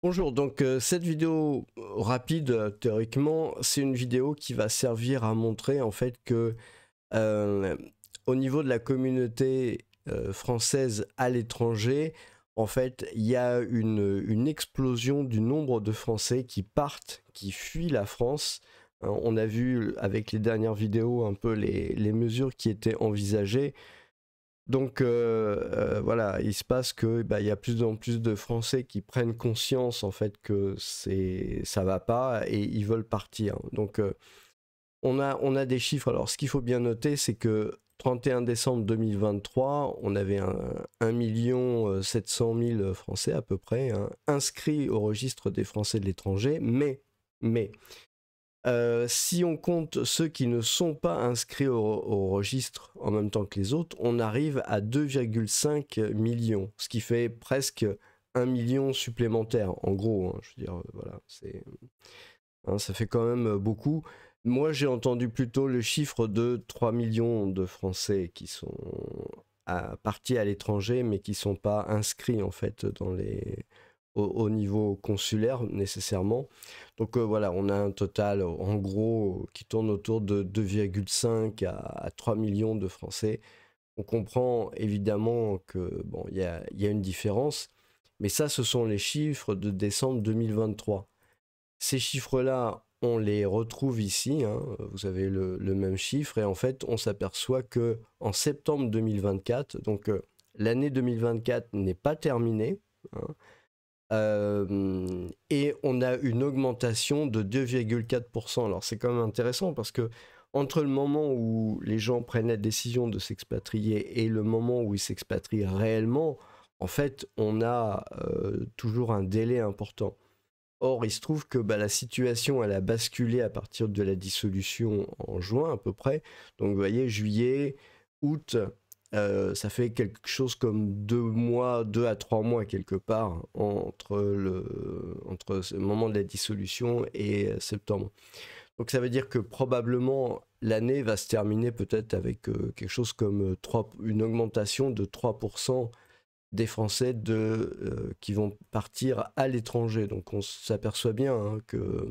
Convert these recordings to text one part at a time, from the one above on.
Bonjour, donc cette vidéo rapide, théoriquement, c'est une vidéo qui va servir à montrer en fait que euh, au niveau de la communauté française à l'étranger, en fait, il y a une explosion du nombre de Français qui partent, qui fuient la France. Hein, on a vu avec les dernières vidéos un peu les mesures qui étaient envisagées. Donc voilà, il se passe que bah, il y a plus en plus de Français qui prennent conscience en fait que ça va pas et ils veulent partir. Donc on a des chiffres. Alors ce qu'il faut bien noter, c'est que 31 décembre 2023, on avait 1 700 000 Français à peu près hein, inscrits au registre des Français de l'étranger, mais si on compte ceux qui ne sont pas inscrits au registre en même temps que les autres, on arrive à 2,5 millions, ce qui fait presque 1 million supplémentaire, en gros. Hein, je veux dire, voilà, hein, ça fait quand même beaucoup. Moi, j'ai entendu plutôt le chiffre de 3 millions de Français qui sont partis à l'étranger, mais qui ne sont pas inscrits en fait au niveau consulaire nécessairement. Donc voilà, on a un total en gros qui tourne autour de 2,5 à 3 millions de Français. On comprend évidemment que bon, il y a une différence, mais ça, ce sont les chiffres de décembre 2023. Ces chiffres-là, on les retrouve ici, hein, vous avez le même chiffre, et en fait, on s'aperçoit que en septembre 2024, donc l'année 2024 n'est pas terminée, hein, et on a une augmentation de 2,4%. Alors c'est quand même intéressant parce que entre le moment où les gens prennent la décision de s'expatrier et le moment où ils s'expatrient réellement, en fait, on a toujours un délai important. Or, il se trouve que bah, la situation, elle a basculé à partir de la dissolution en juin à peu près. Donc, vous voyez, juillet, août, ça fait quelque chose comme 2 mois, 2 à 3 mois quelque part entre ce moment de la dissolution et septembre. Donc, ça veut dire que probablement l'année va se terminer peut-être avec quelque chose comme une augmentation de 3% des Français qui vont partir à l'étranger. Donc on s'aperçoit bien hein, que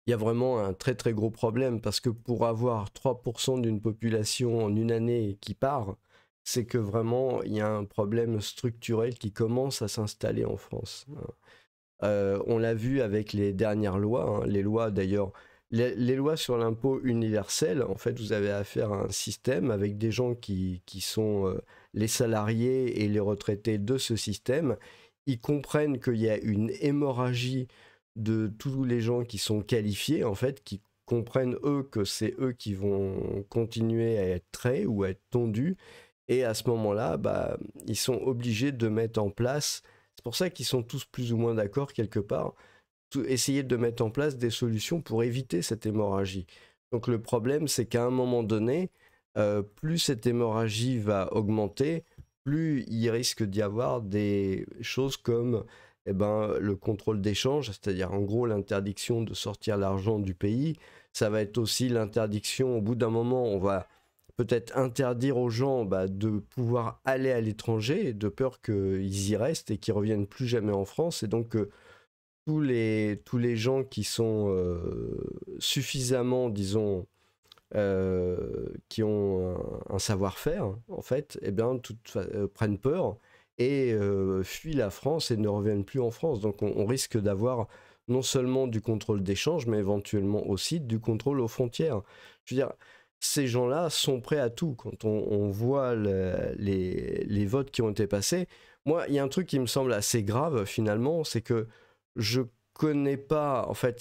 il y a vraiment un très très gros problème parce que pour avoir 3% d'une population en une année qui part, c'est que vraiment il y a un problème structurel qui commence à s'installer en France. On l'a vu avec les dernières lois, hein, les lois d'ailleurs, les lois sur l'impôt universel, en fait, vous avez affaire à un système avec des gens qui sont les salariés et les retraités de ce système. Ils comprennent qu'il y a une hémorragie de tous les gens qui sont qualifiés, en fait, qui comprennent eux que c'est eux qui vont continuer à être traits ou à être tondus. Et à ce moment-là, bah, ils sont obligés de mettre en place, c'est pour ça qu'ils sont tous plus ou moins d'accord quelque part, essayer de mettre en place des solutions pour éviter cette hémorragie. Donc le problème, c'est qu'à un moment donné, plus cette hémorragie va augmenter, plus il risque d'y avoir des choses comme eh ben, le contrôle d'échange, c'est-à-dire en gros l'interdiction de sortir l'argent du pays. Ça va être aussi l'interdiction, au bout d'un moment, on va peut-être interdire aux gens bah, de pouvoir aller à l'étranger, de peur qu'ils y restent et qu'ils reviennent plus jamais en France. Et donc tous les gens qui sont suffisamment, disons, qui ont un savoir-faire, en fait, eh bien, prennent peur et fuient la France et ne reviennent plus en France. Donc on risque d'avoir non seulement du contrôle d'échange, mais éventuellement aussi du contrôle aux frontières. Je veux dire, ces gens-là sont prêts à tout. Quand on voit les votes qui ont été passés, moi, il y a un truc qui me semble assez grave finalement, c'est que je connais pas, en fait,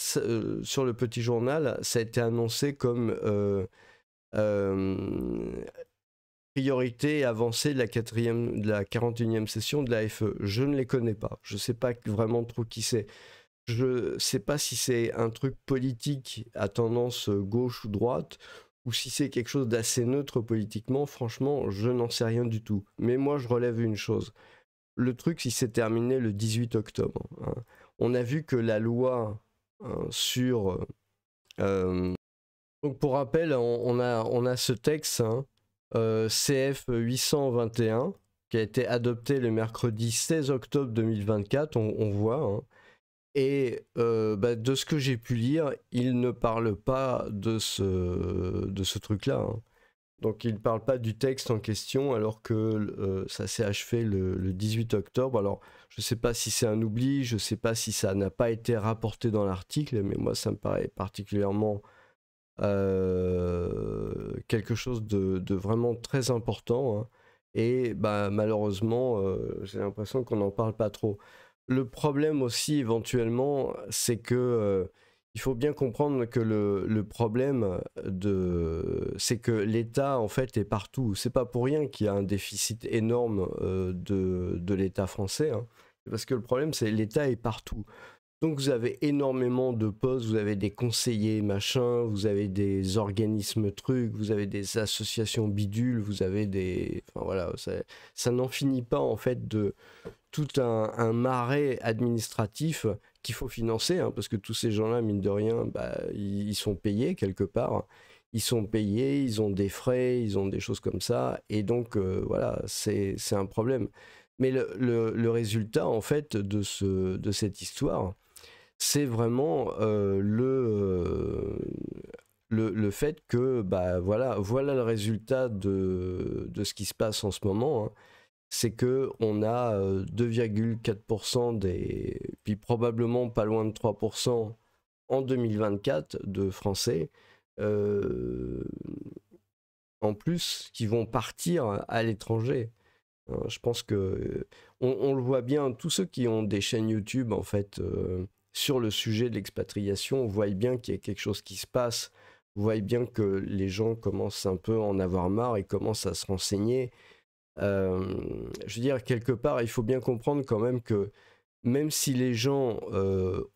sur le petit journal, ça a été annoncé comme euh, priorité avancée de la 41e session de la FE. Je ne les connais pas. Je sais pas vraiment trop qui c'est. Je sais pas si c'est un truc politique à tendance gauche ou droite, ou si c'est quelque chose d'assez neutre politiquement. Franchement, je n'en sais rien du tout. Mais moi, je relève une chose. Le truc, il s'est terminé le 18 octobre. Hein. On a vu que la loi hein, sur... donc pour rappel, on a ce texte, hein, CF 821, qui a été adopté le mercredi 16 octobre 2024, on voit, hein. Et de ce que j'ai pu lire, il ne parle pas de ce truc-là, hein. Donc il ne parle pas du texte en question alors que ça s'est achevé le 18 octobre. Alors je ne sais pas si c'est un oubli, je ne sais pas si ça n'a pas été rapporté dans l'article, mais moi ça me paraît particulièrement quelque chose de vraiment très important, hein. Et malheureusement, j'ai l'impression qu'on n'en parle pas trop. Le problème aussi éventuellement, c'est que il faut bien comprendre que le problème c'est que l'État en fait est partout. C'est pas pour rien qu'il y a un déficit énorme de l'État français, hein. Parce que le problème c'est que l'État est partout. Donc vous avez énormément de postes, vous avez des conseillers machin, vous avez des organismes trucs, vous avez des associations bidules, vous avez des... Enfin voilà, ça n'en finit pas en fait de tout un marais administratif qu'il faut financer, hein, parce que tous ces gens-là, mine de rien, ils sont payés quelque part. Ils sont payés, ils ont des frais, ils ont des choses comme ça, et donc voilà, c'est un problème. Mais le résultat en fait de cette histoire, c'est vraiment le fait que voilà le résultat de ce qui se passe en ce moment, hein. C'est que on a 2,4% puis probablement pas loin de 3% en 2024 de Français en plus qui vont partir à l'étranger, hein. Je pense que on le voit bien, tous ceux qui ont des chaînes YouTube en fait sur le sujet de l'expatriation, on voit bien qu'il y a quelque chose qui se passe. Vous voyez bien que les gens commencent un peu à en avoir marre et commencent à se renseigner. Je veux dire, quelque part, il faut bien comprendre quand même que même si les gens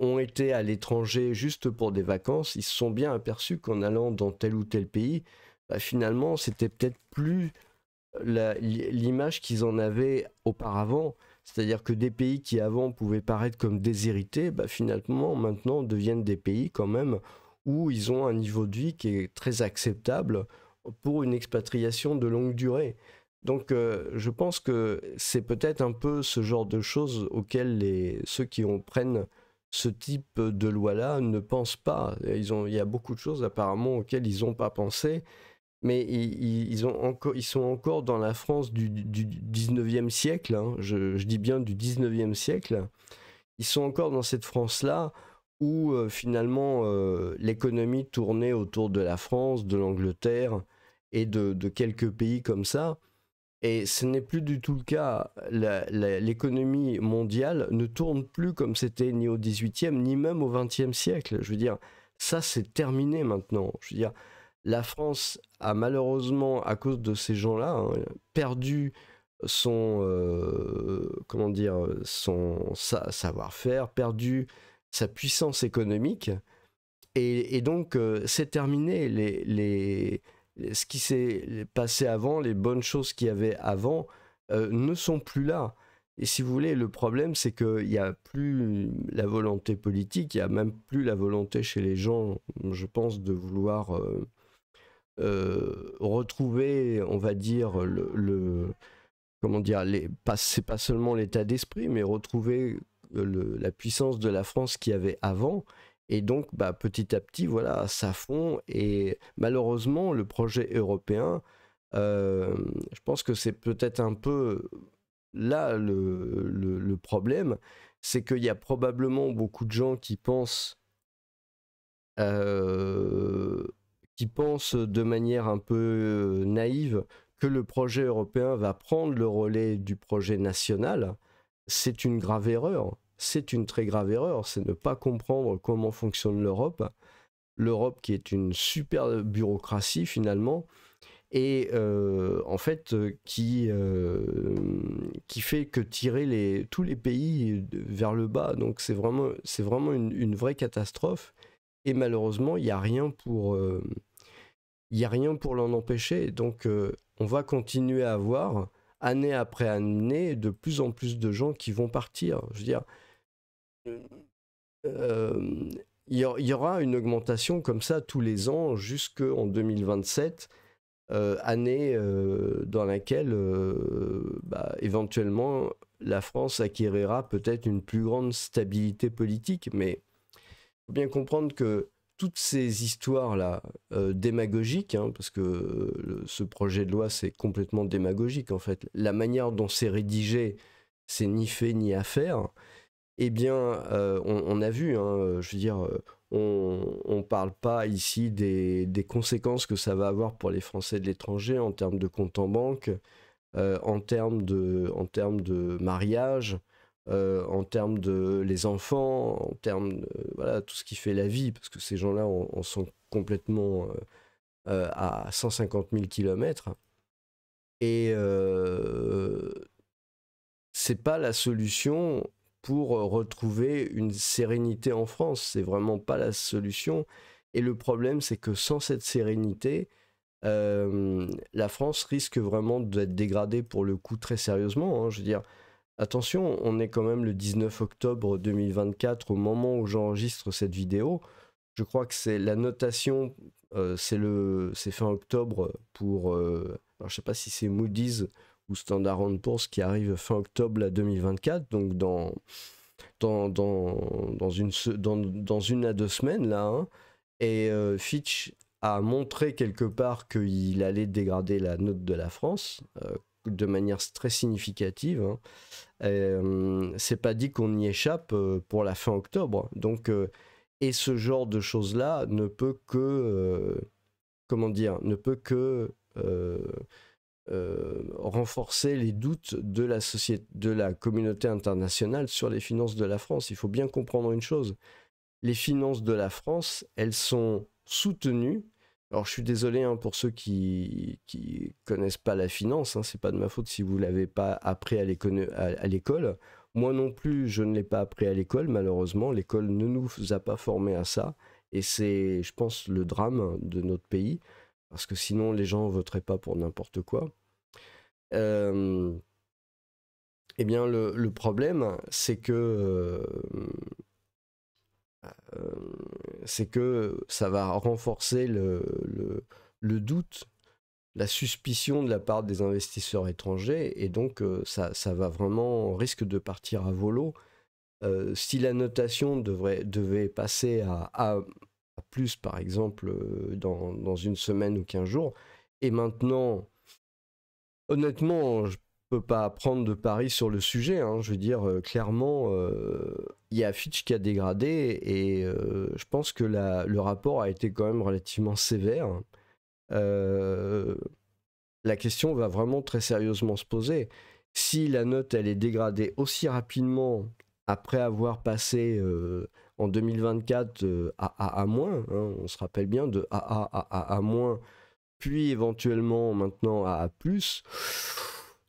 ont été à l'étranger juste pour des vacances, ils se sont bien aperçus qu'en allant dans tel ou tel pays, finalement, c'était peut-être plus l'image qu'ils en avaient auparavant. C'est-à-dire que des pays qui avant pouvaient paraître comme déshérités, finalement maintenant deviennent des pays quand même où ils ont un niveau de vie qui est très acceptable pour une expatriation de longue durée. Donc je pense que c'est peut-être un peu ce genre de choses auxquelles ceux qui prennent ce type de loi-là ne pensent pas. Il y a beaucoup de choses apparemment auxquelles ils n'ont pas pensé, mais ils sont encore dans la France du 19e siècle, hein. Je dis bien du 19e siècle. Ils sont encore dans cette France-là où finalement l'économie tournait autour de la France, de l'Angleterre et de quelques pays comme ça. Et ce n'est plus du tout le cas. L'économie mondiale ne tourne plus comme c'était ni au 18e, ni même au 20e siècle. Je veux dire, ça c'est terminé maintenant. Je veux dire, la France a malheureusement, à cause de ces gens-là, hein, perdu son, comment dire, son savoir-faire, perdu sa puissance économique. Et donc, c'est terminé. Ce qui s'est passé avant, les bonnes choses qu'il y avait avant, ne sont plus là. Et si vous voulez, le problème, c'est qu'il n'y a plus la volonté politique, il n'y a même plus la volonté chez les gens, je pense, de vouloir retrouver, on va dire, comment dire, c'est pas seulement l'état d'esprit, mais retrouver la puissance de la France qu'il y avait avant. Et donc, petit à petit, voilà, ça fond. Et malheureusement, le projet européen, je pense que c'est peut-être un peu là le problème, c'est qu'il y a probablement beaucoup de gens qui pensent de manière un peu naïve que le projet européen va prendre le relais du projet national. C'est une grave erreur. C'est une très grave erreur. C'est ne pas comprendre comment fonctionne l'Europe. L'Europe qui est une super bureaucratie finalement. Et en fait qui fait que tirer tous les pays vers le bas. Donc c'est vraiment une vraie catastrophe. Et malheureusement, il n'y a rien pour l'en empêcher. Donc, on va continuer à avoir, année après année, de plus en plus de gens qui vont partir. Je veux dire, il y aura une augmentation comme ça tous les ans jusqu'en 2027. année dans laquelle éventuellement la France acquérira peut-être une plus grande stabilité politique. Mais il faut bien comprendre que toutes ces histoires-là, démagogiques, hein, parce que ce projet de loi, c'est complètement démagogique en fait. La manière dont c'est rédigé, c'est ni fait ni à faire. Eh bien, on a vu, hein, je veux dire, on ne parle pas ici des conséquences que ça va avoir pour les Français de l'étranger en termes de compte en banque, en termes de mariage, en termes de les enfants, en termes de voilà, tout ce qui fait la vie, parce que ces gens-là en sont complètement à 150 000 kilomètres. Et c'est pas la solution pour retrouver une sérénité en France. C'est vraiment pas la solution. Et le problème, c'est que sans cette sérénité, la France risque vraiment d'être dégradée pour le coup très sérieusement, hein. Je veux dire, attention, on est quand même le 19 octobre 2024 au moment où j'enregistre cette vidéo. Je crois que c'est la notation, c'est fin octobre pour, alors je sais pas si c'est Moody's ou Standard & Poor's qui arrive fin octobre là, 2024, donc dans une à 2 semaines là, hein. Et Fitch a montré quelque part qu'il allait dégrader la note de la France de manière très significative, hein. C'est pas dit qu'on y échappe pour la fin octobre. Donc, et ce genre de choses-là ne peut que, comment dire, ne peut que renforcer les doutes de la société, de la communauté internationale sur les finances de la France. Il faut bien comprendre une chose. Les finances de la France, elles sont soutenues. Alors, je suis désolé hein, pour ceux qui connaissent pas la finance, hein, c'est pas de ma faute si vous l'avez pas appris à l'école. Moi non plus, je ne l'ai pas appris à l'école, malheureusement. L'école ne nous a pas formés à ça. Et c'est, je pense, le drame de notre pays. Parce que sinon, les gens ne voteraient pas pour n'importe quoi. Eh bien, le problème, c'est que ça va renforcer le doute, la suspicion de la part des investisseurs étrangers, et donc ça va vraiment risque de partir à volo. Si la notation devait passer à plus, par exemple, dans une semaine ou 15 jours, et maintenant, honnêtement, je peux pas prendre de pari sur le sujet, hein. Je veux dire, clairement, il y a Fitch qui a dégradé et je pense que le rapport a été quand même relativement sévère. La question va vraiment très sérieusement se poser. Si la note elle est dégradée aussi rapidement après avoir passé en 2024 à moins, hein, on se rappelle bien de à moins, puis éventuellement maintenant à A+,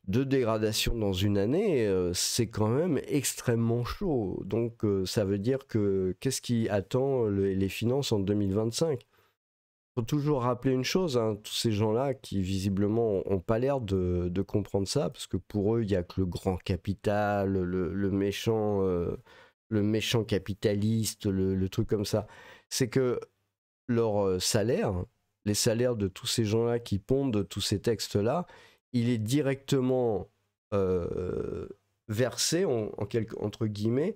de dégradation dans une année, c'est quand même extrêmement chaud. Donc ça veut dire que qu'est-ce qui attend les finances en 2025 ? Faut toujours rappeler une chose, hein, tous ces gens-là qui visiblement n'ont pas l'air de comprendre ça, parce que pour eux, il n'y a que le grand capital, le méchant capitaliste, le truc comme ça. C'est que leur salaire, les salaires de tous ces gens-là qui pondent tous ces textes-là, il est directement versé, entre guillemets,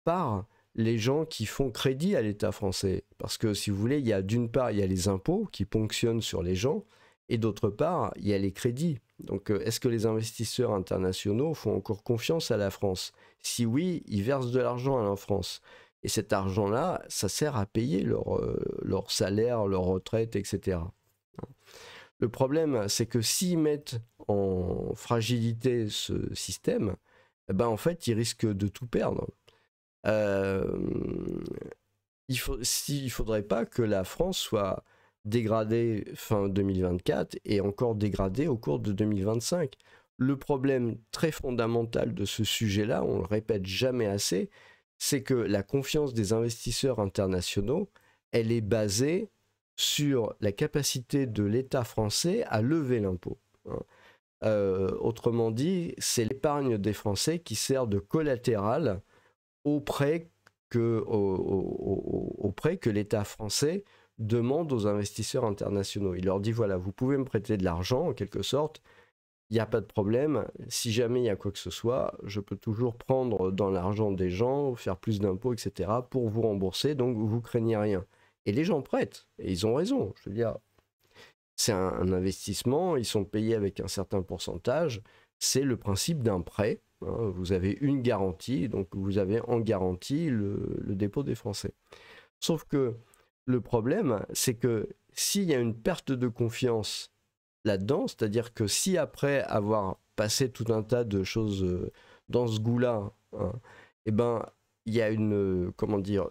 par les gens qui font crédit à l'État français. Parce que, si vous voulez, il y a d'une part, il y a les impôts qui ponctionnent sur les gens, et d'autre part, il y a les crédits. Donc, est-ce que les investisseurs internationaux font encore confiance à la France ? Si oui, ils versent de l'argent à la France. Et cet argent-là, ça sert à payer leur salaire, leur retraite, etc. Le problème, c'est que s'ils mettent en fragilité ce système, eh ben en fait, ils risquent de tout perdre. Il faudrait pas que la France soit dégradée fin 2024 et encore dégradée au cours de 2025. Le problème très fondamental de ce sujet-là, on le répète jamais assez, c'est que la confiance des investisseurs internationaux, elle est basée sur la capacité de l'État français à lever l'impôt, hein. Autrement dit, c'est l'épargne des Français qui sert de collatéral au prêt que l'État français demande aux investisseurs internationaux. Il leur dit, voilà, vous pouvez me prêter de l'argent, en quelque sorte, il n'y a pas de problème. Si jamais il y a quoi que ce soit, je peux toujours prendre dans l'argent des gens, faire plus d'impôts, etc., pour vous rembourser, donc vous craignez rien. Et les gens prêtent, et ils ont raison. Je veux dire, c'est un investissement, ils sont payés avec un certain pourcentage, c'est le principe d'un prêt. Hein, vous avez une garantie, donc vous avez en garantie le dépôt des Français. Sauf que le problème, c'est que s'il y a une perte de confiance là-dedans, c'est-à-dire que si après avoir passé tout un tas de choses dans ce goût-là, hein, eh ben, il y a comment dire,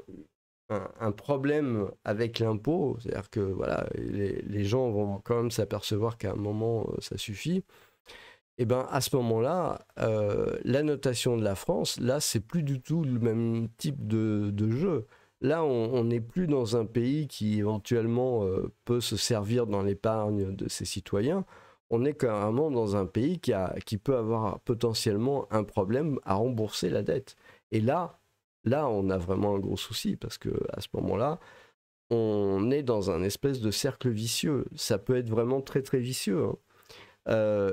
un problème avec l'impôt, c'est-à-dire que voilà, les gens vont quand même s'apercevoir qu'à un moment, ça suffit. Et ben à ce moment-là, la notation de la France, là, c'est plus du tout le même type de jeu. Là, on n'est plus dans un pays qui éventuellement peut se servir dans l'épargne de ses citoyens. On est carrément dans un pays qui peut avoir potentiellement un problème à rembourser la dette. Et là, on a vraiment un gros souci parce que à ce moment-là, on est dans un espèce de cercle vicieux. Ça peut être vraiment très très vicieux. Hein.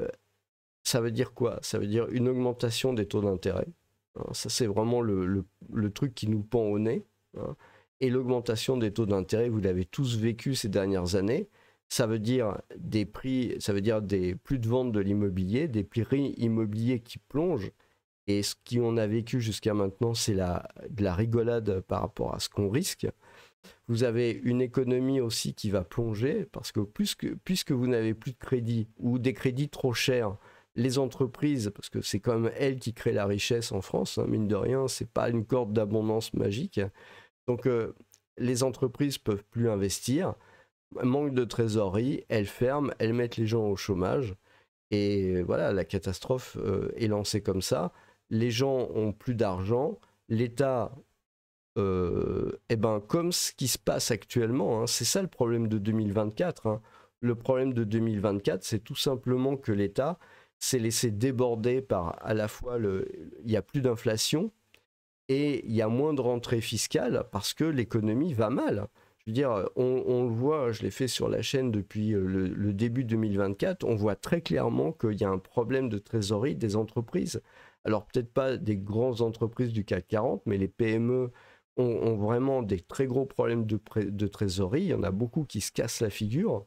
Ça veut dire quoi? Ça veut dire une augmentation des taux d'intérêt. Hein. Ça, c'est vraiment le truc qui nous pend au nez. Hein. Et l'augmentation des taux d'intérêt, vous l'avez tous vécu ces dernières années. Ça veut dire des prix, ça veut dire des plus de ventes de l'immobilier, des prix immobiliers qui plongent. Et ce qu'on a vécu jusqu'à maintenant, c'est de la rigolade par rapport à ce qu'on risque. Vous avez une économie aussi qui va plonger parce que puisque vous n'avez plus de crédit ou des crédits trop chers, les entreprises, parce que c'est quand même elles qui créent la richesse en France, hein, mine de rien, c'est pas une corde d'abondance magique. Donc les entreprises peuvent plus investir, manque de trésorerie, elles ferment, elles mettent les gens au chômage. Et voilà, la catastrophe est lancée comme ça. Les gens ont plus d'argent, l'État, eh ben, comme ce qui se passe actuellement, hein, c'est ça le problème de 2024. Hein. Le problème de 2024, c'est tout simplement que l'État s'est laissé déborder par à la fois il y a plus d'inflation et il y a moins de rentrée fiscale parce que l'économie va mal. Je veux dire, on le voit, je l'ai fait sur la chaîne depuis le début 2024, on voit très clairement qu'il y a un problème de trésorerie des entreprises. Alors peut-être pas des grandes entreprises du CAC 40, mais les PME ont vraiment des très gros problèmes de trésorerie. Il y en a beaucoup qui se cassent la figure.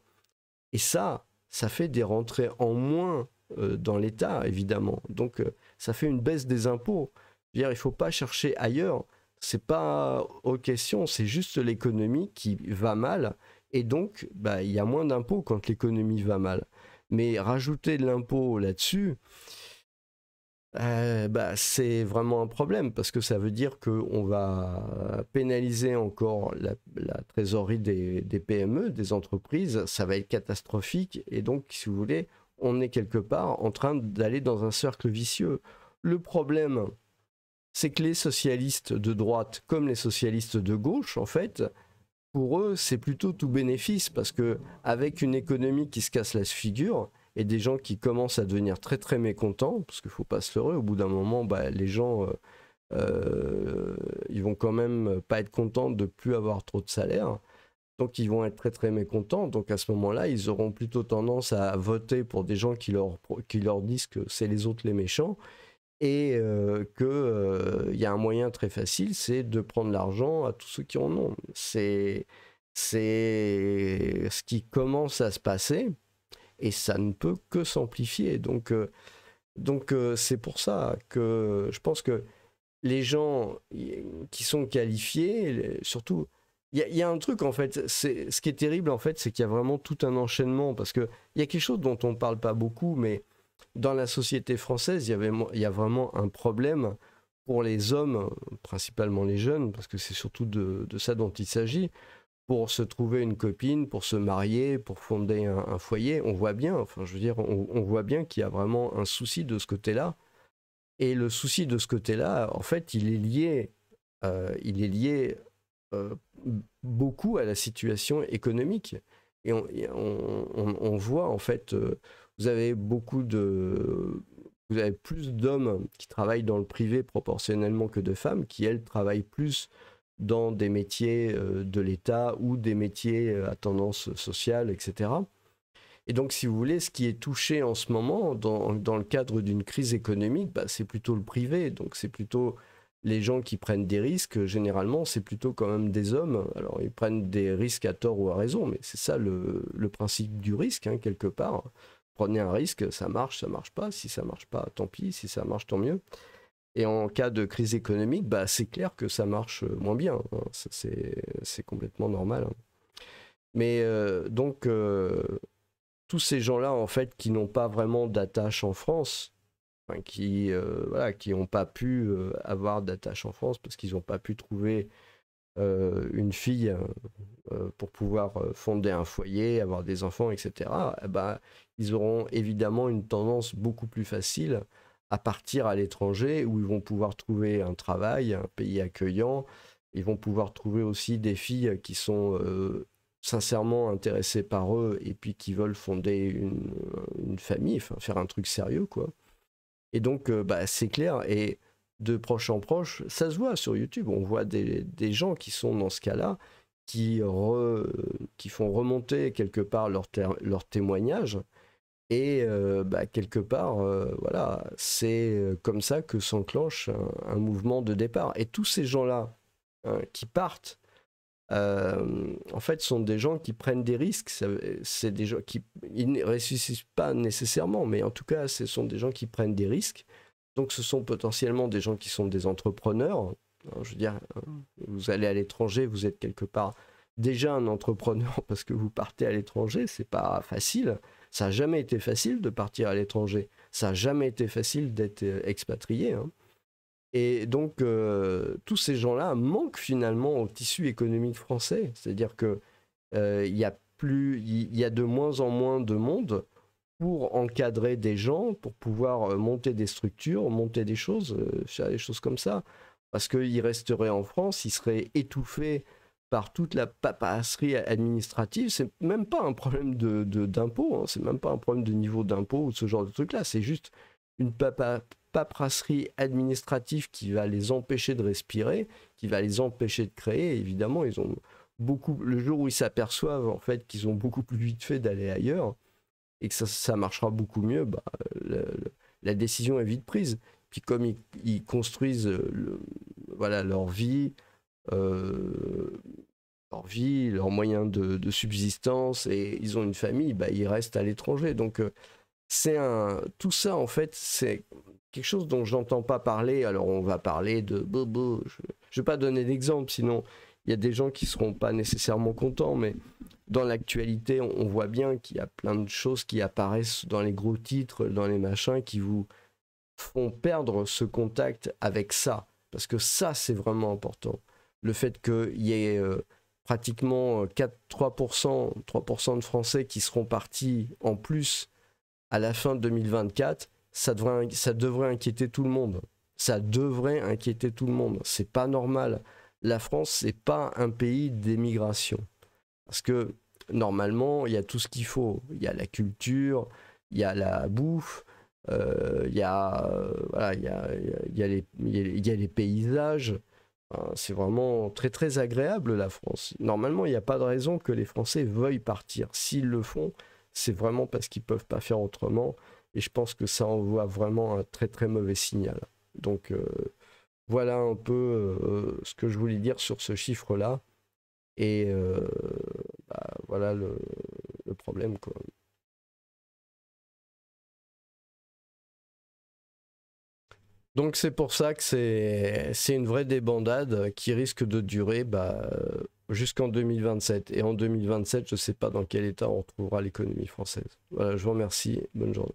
Et ça fait des rentrées en moins dans l'État, évidemment. Donc ça fait une baisse des impôts. Je veux dire, il ne faut pas chercher ailleurs. C'est pas aux questions, c'est juste l'économie qui va mal. Et donc, bah, il y a moins d'impôts quand l'économie va mal. Mais rajouter de l'impôt là-dessus, bah, c'est vraiment un problème parce que ça veut dire qu'on va pénaliser encore la trésorerie des PME, des entreprises. Ça va être catastrophique. Et donc, si vous voulez, on est quelque part en train d'aller dans un cercle vicieux. Le problème, c'est que les socialistes de droite comme les socialistes de gauche, en fait, pour eux, c'est plutôt tout bénéfice parce que avec une économie qui se casse la figure et des gens qui commencent à devenir très très mécontents, parce qu'il ne faut pas se leurrer, au bout d'un moment, bah, les gens, ils vont quand même pas être contents de plus avoir trop de salaire. Donc ils vont être très très mécontents. Donc à ce moment-là, ils auront plutôt tendance à voter pour des gens qui leur disent que c'est les autres les méchants et qu'il y a un moyen très facile, c'est de prendre l'argent à tous ceux qui en ont. C'est ce qui commence à se passer et ça ne peut que s'amplifier. Donc c'est pour ça que je pense que les gens qui sont qualifiés, surtout, il y a un truc en fait, ce qui est terrible en fait, c'est qu'il y a vraiment tout un enchaînement parce qu'il y a quelque chose dont on ne parle pas beaucoup, mais dans la société française, il y a vraiment un problème pour les hommes, principalement les jeunes, parce que c'est surtout de ça dont il s'agit, pour se trouver une copine, pour se marier, pour fonder un foyer. On voit bien, enfin je veux dire, on voit bien qu'il y a vraiment un souci de ce côté-là. Et le souci de ce côté-là, en fait, il est lié beaucoup à la situation économique. Et on voit en fait, vous avez vous avez plus d'hommes qui travaillent dans le privé proportionnellement que de femmes qui, elles, travaillent plus dans des métiers de l'État ou des métiers à tendance sociale, etc. Et donc, si vous voulez, ce qui est touché en ce moment, dans le cadre d'une crise économique, bah, c'est plutôt le privé. Donc, c'est plutôt les gens qui prennent des risques. Généralement, c'est plutôt quand même des hommes. Alors, ils prennent des risques à tort ou à raison, mais c'est ça le principe du risque, hein, quelque part. Prenez un risque, ça marche pas. Si ça marche pas, tant pis. Si ça marche, tant mieux. Et en cas de crise économique, bah, c'est clair que ça marche moins bien, hein. C'est complètement normal, hein. Mais donc, tous ces gens-là, en fait, qui n'ont pas vraiment d'attache en France, enfin, voilà, qui n'ont pas pu avoir d'attache en France parce qu'ils n'ont pas pu trouver une fille pour pouvoir fonder un foyer, avoir des enfants, etc., eh ben, ils auront évidemment une tendance beaucoup plus facile à partir à l'étranger où ils vont pouvoir trouver un travail, un pays accueillant. Ils vont pouvoir trouver aussi des filles qui sont sincèrement intéressées par eux et puis qui veulent fonder une famille, enfin, faire un truc sérieux, quoi. Et donc, bah, c'est clair. Et de proche en proche, ça se voit sur YouTube. On voit des gens qui sont dans ce cas-là, qui font remonter quelque part leur témoignage. Et bah, quelque part, voilà, c'est comme ça que s'enclenche un mouvement de départ. Et tous ces gens-là, hein, qui partent, en fait, sont des gens qui prennent des risques. C'est des gens qui ils ne ressuscitent pas nécessairement, mais en tout cas, ce sont des gens qui prennent des risques. Donc, ce sont potentiellement des gens qui sont des entrepreneurs. Je veux dire, vous allez à l'étranger, vous êtes quelque part déjà un entrepreneur parce que vous partez à l'étranger. C'est pas facile. Ça n'a jamais été facile de partir à l'étranger. Ça n'a jamais été facile d'être expatrié, hein. Et donc, tous ces gens-là manquent finalement au tissu économique français. C'est-à-dire que il y a de moins en moins de monde pour encadrer des gens, pour pouvoir monter des structures, monter des choses, faire des choses comme ça. Parce qu'ils resteraient en France, ils seraient étouffés par toute la paperasserie administrative. C'est même pas un problème d'impôt, hein. C'est même pas un problème de niveau d'impôt ou ce genre de truc-là. C'est juste une paperasserie administrative qui va les empêcher de respirer, qui va les empêcher de créer. Et évidemment, ils ont le jour où ils s'aperçoivent en fait qu'ils ont beaucoup plus vite fait d'aller ailleurs et que ça marchera beaucoup mieux, bah, la décision est vite prise. Puis comme ils construisent voilà, leur vie, leurs moyens de subsistance, et ils ont une famille, bah, ils restent à l'étranger. Donc tout ça, en fait, c'est quelque chose dont je n'entends pas parler. Alors on va parler de bobo. Je ne vais pas donner d'exemple, sinon il y a des gens qui ne seront pas nécessairement contents, mais dans l'actualité, on voit bien qu'il y a plein de choses qui apparaissent dans les gros titres, dans les machins, qui vous font perdre ce contact avec ça. Parce que ça, c'est vraiment important. Le fait qu'il y ait pratiquement 3% de Français qui seront partis en plus à la fin de 2024, ça devrait inquiéter tout le monde. Ça devrait inquiéter tout le monde. C'est pas normal. La France, c'est pas un pays d'émigration. Parce que normalement, il y a tout ce qu'il faut. Il y a la culture, il y a la bouffe, il y a les paysages. C'est vraiment très très agréable, la France. Normalement, il n'y a pas de raison que les Français veuillent partir. S'ils le font, c'est vraiment parce qu'ils ne peuvent pas faire autrement. Et je pense que ça envoie vraiment un très très mauvais signal. Donc voilà un peu ce que je voulais dire sur ce chiffre-là. Et bah, voilà le problème, quoi. Donc c'est pour ça que c'est une vraie débandade qui risque de durer jusqu'en 2027. Et en 2027, je ne sais pas dans quel état on retrouvera l'économie française. Voilà, je vous remercie. Bonne journée.